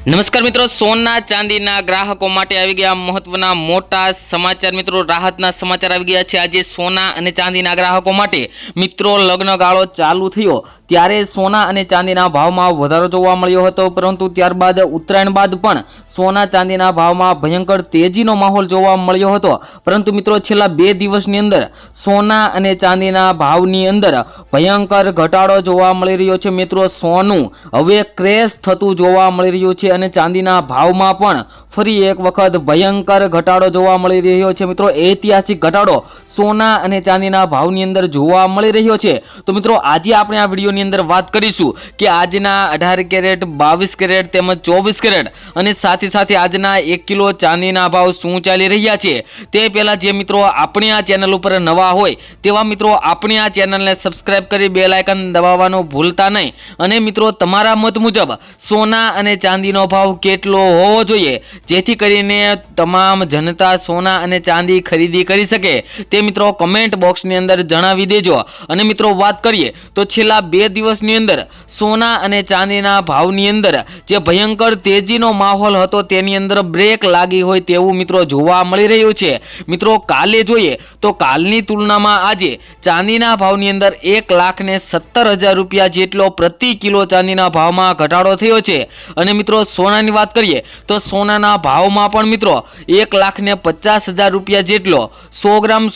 નમસ્કાર મિત્રો, સોના ચાંદીના ગ્રાહકો માટે આવી ગયા મહત્વના મોટા સમાચાર. મિત્રો, રાહતના સમાચાર આવી ગયા છે. આજે સોના અને ચાંદીના ગ્રાહકો માટે મિત્રો લગ્ન ગાળો ચાલુ થયો ત્યારે સોના અને ચાંદીના ભાવમાં વધારો જોવા મળ્યો હતો, પરંતુ ત્યારબાદ ઉત્તરાયણ બાદ પણ સોના ચાંદીના ભાવમાં ભયંકર તેજીનો માહોલ જોવા મળ્યો હતો. પરંતુ મિત્રો, છેલ્લા 2 દિવસની અંદર સોના અને ચાંદીના ભાવની અંદર ભયંકર ઘટાડો જોવા મળી રહ્યો છે. મિત્રો, સોનું હવે ક્રેશ થતું જોવા મળી રહ્યું છે અને ચાંદીના ભાવમાં પણ ફરી એક વખત ભયંકર ઘટાડો જોવા મળી રહ્યો છે. મિત્રો, ઐતિહાસિક ઘટાડો સોના અને ચાંદીના ભાવની અંદર જોવા મળી રહ્યો છે. તો મિત્રો, આજે આપણે આ વિડીયોની અંદર વાત કરીશું કે આજના 18 કેરેટ, 22 કેરેટ તેમજ 24 કેરેટ અને સાથે સાથે આજના 1 કિલો ચાંદીના ભાવ શું ચાલી રહ્યા છે. તે પહેલા જે મિત્રો આપણી આ ચેનલ ઉપર નવા હોય તેવા મિત્રો આપણી આ ચેનલને સબસ્ક્રાઇબ કરી બેલ આઇકન દબાવવાનું ભૂલતા નહીં. અને મિત્રો, તમારા મત મુજબ સોના અને ચાંદીનો ભાવ કેટલો હોવો જોઈએ જેથી કરીને તમામ જનતા સોના અને ચાંદી ખરીદી કરી શકે તે મિત્રો કમેન્ટ બોક્સની અંદર જણાવી દેજો. અને મિત્રો, વાત કરીએ તો છેલ્લા 2 દિવસની અંદર સોના અને ચાંદીના ભાવની અંદર જે ભયંકર તેજીનો માહોલ હતો તેની અંદર બ્રેક લાગી હોય તેવું મિત્રો જોવા મળી રહ્યું છે. મિત્રો, કાલે જોઈએ તો કાલની તુલનામાં આજે ચાંદીના ભાવની અંદર 1,17,000 રૂપિયા જેટલો પ્રતિ કિલો ચાંદીના ભાવમાં ઘટાડો થયો છે. અને મિત્રો, સોનાની વાત કરીએ તો સોનાના ભાવમાં પણ મિત્રો 1,50,000 રૂપિયા જેટલો 100 ગ્રામ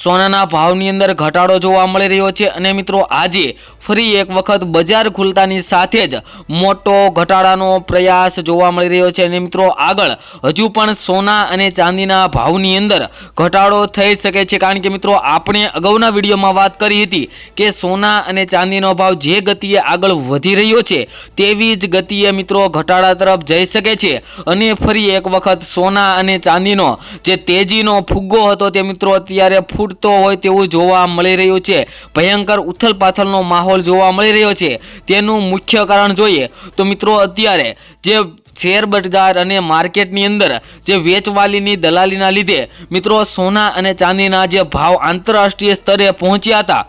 સોનાના ભાવની અંદર ઘટાડો જોવા મળી રહ્યો છે. અને મિત્રો, આજે ફરી એક વખત બજાર ખુલતાની સાથે જ મોટો ઘટાડાનો પ્રયાસ જોવા મળી રહ્યો છે. અને મિત્રો, આગળ હજુ પણ સોના અને ચાંદીના ભાવની અંદર ઘટાડો થઈ શકે છે, કારણ કે મિત્રો આપણે અગાઉના વિડીયોમાં વાત કરી હતી કે સોના અને ચાંદીનો ભાવ જે ગતિએ આગળ વધી રહ્યો છે તેવી જ ગતિએ મિત્રો ઘટાડા તરફ જઈ શકે છે. અને ફરી એક વખત સોના અને ચાંદીનો જે તેજીનો ફુગ્ગો હતો તે મિત્રો અત્યારે ફૂટતો હોય તેવું જોવા મળી રહ્યું છે. ભયંકર ઉથલપાથલનો માહોલ જોવા મળી રહ્યો છે. તેનું મુખ્ય કારણ જોઈએ તો મિત્રો અત્યારે જે શેર બજાર અને માર્કેટની અંદર જે વેચવાલીની દલાલીના લીધે મિત્રો સોના અને ચાંદીના જે ભાવ આંતરરાષ્ટ્રીય સ્તરે પહોંચ્યા હતા,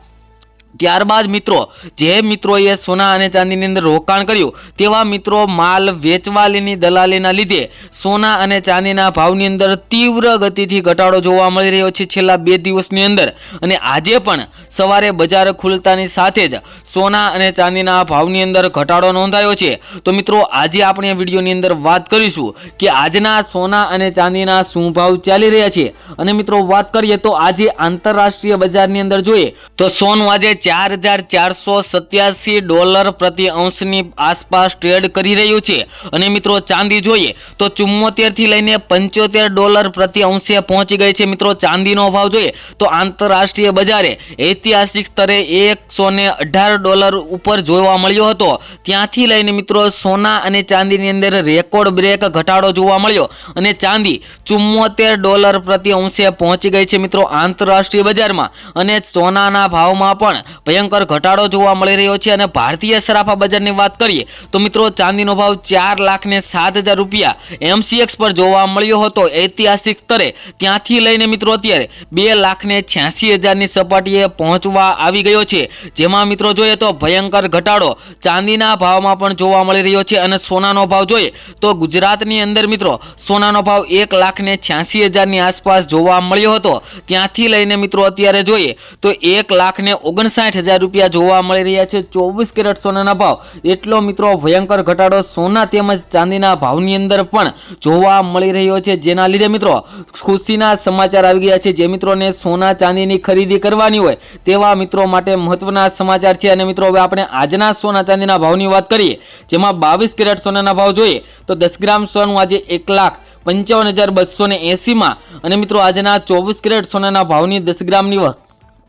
ત્યારબાદ મિત્રો જે મિત્રોએ સોના અને ચાંદીની અંદર રોકાણ કર્યું તેવા મિત્રો માલ વેચવાલીની દલાલીના લીધે સોના અને ચાંદીના ભાવની અંદર તીવ્ર ગતિથી ઘટાડો જોવા મળી રહ્યો છે છેલ્લા 2 દિવસની અંદર. અને આજે પણ સવારે બજાર ખુલતાની સાથે જ સોના અને ચાંદીના ભાવની અંદર ઘટાડો નોંધાયો છે. તો મિત્રો, આજે આપણે વિડીયોની અંદર વાત કરીશું કે આજના સોના અને ચાંદીના શું ભાવ ચાલી રહ્યા છે. અને મિત્રો, વાત કરીએ તો આજે આંતરરાષ્ટ્રીય બજારની અંદર જોઈએ તો સોનું આજે $4,487 પ્રતિ અંશની આસપાસ ટ્રેડ કરી રહ્યું છે. અને મિત્રો, ચાંદી જોઈએ તો 74 થી લઈને $75 પ્રતિ અંશે પહોંચી ગઈ છે. મિત્રો, ચાંદીનો ભાવ જોઈએ તો આંતરરાષ્ટ્રીય બજારે ઐતિહાસિક સ્તરે $118 ઉપર જોવા મળ્યો હતો. ત્યાંથી લઈને મિત્રો સોના અને ચાંદીની અંદર રેકોર્ડ બ્રેક ઘટાડો જોવા મળ્યો અને ચાંદી $74 પ્રતિ અંશે પહોંચી ગઈ છે મિત્રો આંતરરાષ્ટ્રીય બજારમાં. અને સોનાના ભાવમાં પણ ભયંકર ઘટાડો જોવા મળી રહ્યો છે. અને ભારતીય સરાફા બજારની વાત કરીએ તો મિત્રો ચાંદીનો ભાવ 4,07,000 રૂપિયા MCX પર જોવા મળ્યો હતો ઐતિહાસિક સ્તરે. ત્યાંથી લઈને મિત્રો અત્યારે 2,86,000 ની સપાટીએ પહોંચવા આવી ગયો છે. જેમાં મિત્રો જોઈએ તો ભયંકર ઘટાડો ચાંદીના ભાવમાં પણ જોવા મળી રહ્યો છે. અને સોનાનો ભાવ જોઈએ તો ગુજરાતની અંદર મિત્રો સોનાનો ભાવ 1,86,000 ની આસપાસ જોવા મળ્યો હતો. ત્યાંથી લઈને મિત્રો અત્યારે જોઈએ તો 1,59,000 રૂપિયા જોવા મળી રહ્યા છે. 24 કેરેટ સોનાના ભાવ એટલો મિત્રો ભયંકર ઘટાડો સોના તેમજ ચાંદીના ભાવની અંદર પણ જોવા મળી રહ્યો છે, જેના લીધે મિત્રો ખુશીના સમાચાર આવી ગયા છે. જે મિત્રોને સોના ચાંદીની ખરીદી કરવાની હોય તેવા મિત્રો માટે મહત્વના સમાચાર છે. અને મિત્રો, હવે આપણે આજના સોના ચાંદીના ભાવની વાત કરીએ, જેમાં 22 કેરેટ સોનાના ભાવ જોઈએ તો 10 ગ્રામ સોનું આજે 1,55,280 માં. અને મિત્રો, આજના 24 કેરેટ સોનાના ભાવની 10 ગ્રામની વાત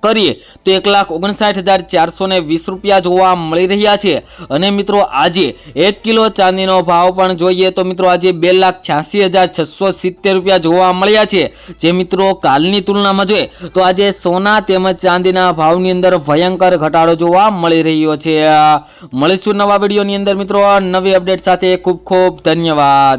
કરીએ તો 1,59,420 રૂપિયા જોવા મળી રહ્યા છે. અને મિત્રો, આજે 1 કિલો ચાંદીનો ભાવ પણ જોઈએ તો મિત્રો આજે 2,86,670 રૂપિયા જોવા મળ્યા છે. જે મિત્રો કાલની તુલનામાં જોઈએ તો આજે સોના તેમજ ચાંદીના ભાવની અંદર ભયંકર ઘટાડો જોવા મળી રહ્યો છે. મળીશું નવા વિડીયોની અંદર મિત્રો નવી અપડેટ સાથે. ખૂબ ખૂબ ધન્યવાદ.